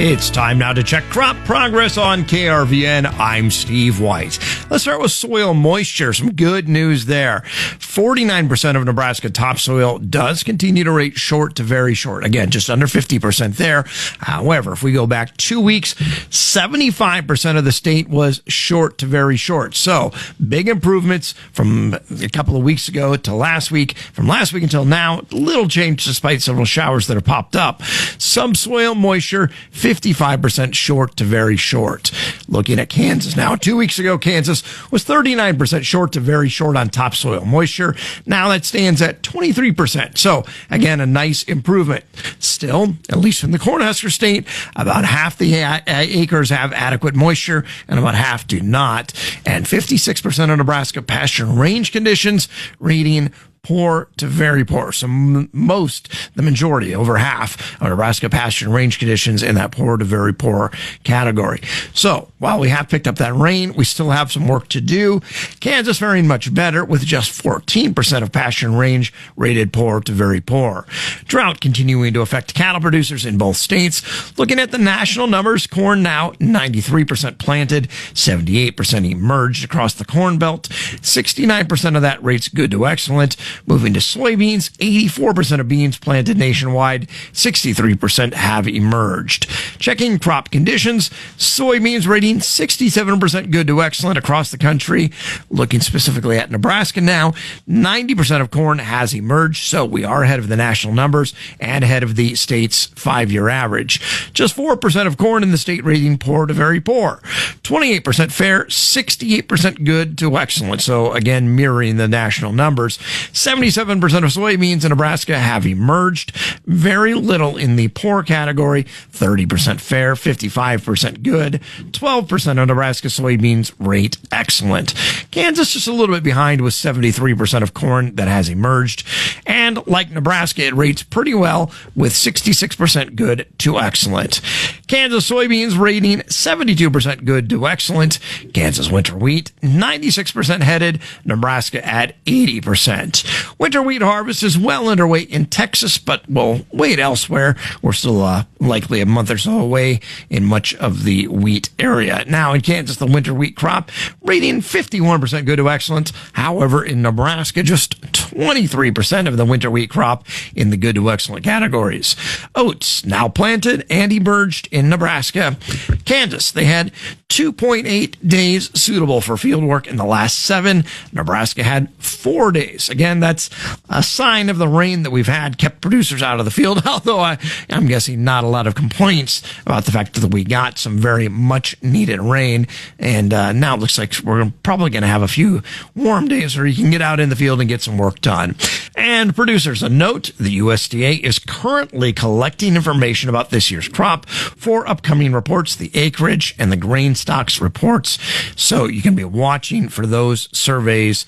It's time now to check crop progress on KRVN. I'm Steve White. Let's start with soil moisture. Some good news there. 49% of Nebraska topsoil does continue to rate short to very short. Again, just under 50% there. However, if we go back 2 weeks, 75% of the state was short to very short. So big improvements from a couple of weeks ago to last week. From last week until now, little change despite several showers that have popped up. Subsoil moisture, 55% short to very short. Looking at Kansas now. 2 weeks ago, Kansas was 39% short to very short on topsoil moisture. Now that stands at 23%. So again, a nice improvement. Still, at least in the Cornhusker State, about half the acres have adequate moisture and about half do not. And 56% of Nebraska pasture and range conditions rating poor to very poor. So the majority, over half of Nebraska pasture and range conditions in that poor to very poor category. So while we have picked up that rain, we still have some work to do. Kansas faring much better with just 14% of pasture and range rated poor to very poor. Drought continuing to affect cattle producers in both states. Looking at the national numbers, corn now 93% planted, 78% emerged across the Corn Belt. 69% of that rates good to excellent. Moving to soybeans, 84% of beans planted nationwide, 63% have emerged. Checking crop conditions, soybeans rating 67% good to excellent across the country. Looking specifically at Nebraska now, 90% of corn has emerged, so we are ahead of the national numbers and ahead of the state's 5-year average. Just 4% of corn in the state rating poor to very poor. 28% fair, 68% good to excellent, so again mirroring the national numbers. 77% of soybeans in Nebraska have emerged. Very little in the poor category. 30% fair, 55% good. 12% of Nebraska soybeans rate excellent. Kansas just a little bit behind with 73% of corn that has emerged. And like Nebraska, it rates pretty well with 66% good to excellent. Kansas soybeans rating 72% good to excellent. Kansas winter wheat 96% headed. Nebraska at 80%. Winter wheat harvest is well underway in Texas, but will wait elsewhere. We're still likely a month or so away in much of the wheat area. Now in Kansas, the winter wheat crop rating 51% good to excellent. However, in Nebraska, just 23% of the winter wheat crop in the good to excellent categories. Oats now planted and emerged in Nebraska. Kansas, they had 2.8 days suitable for field work in the last 7. Nebraska had 4 days. Again, that's a sign of the rain that we've had kept producers out of the field, although I'm guessing not a lot of complaints about the fact that we got some very much needed rain. And now it looks like we're probably going to have a few warm days where you can get out in the field and get some work done. And producers, a note, the USDA is currently collecting information about this year's crop for upcoming reports, the acreage and the grain stocks reports. So you can be watching for those surveys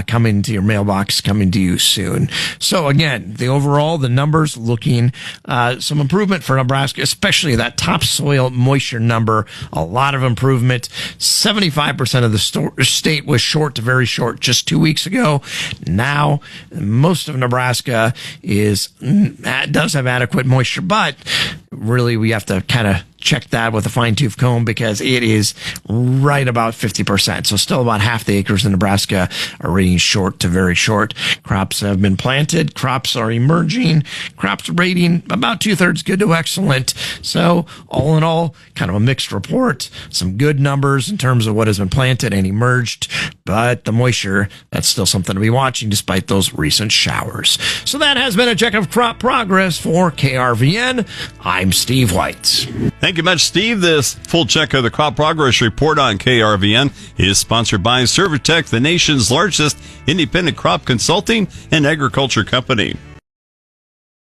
coming to your mailbox, coming to you soon. So again, the numbers looking some improvement for Nebraska, especially that topsoil moisture number, a lot of improvement. 75% of the state was short to very short just 2 weeks ago. Now, most of Nebraska does have adequate moisture, but really we have to kind of check that with a fine-tooth comb because it is right about 50%. So still about half the acres in Nebraska are rating short to very short. Crops have been planted. Crops are emerging. Crops rating about 2/3 good to excellent. So all in all, kind of a mixed report. Some good numbers in terms of what has been planted and emerged, but the moisture, that's still something to be watching despite those recent showers. So that has been a check of crop progress for KRVN. I'm Steve White. Thank you much, Steve. This full check of the crop progress report on KRVN is sponsored by Servitech, the nation's largest independent crop consulting and agriculture company.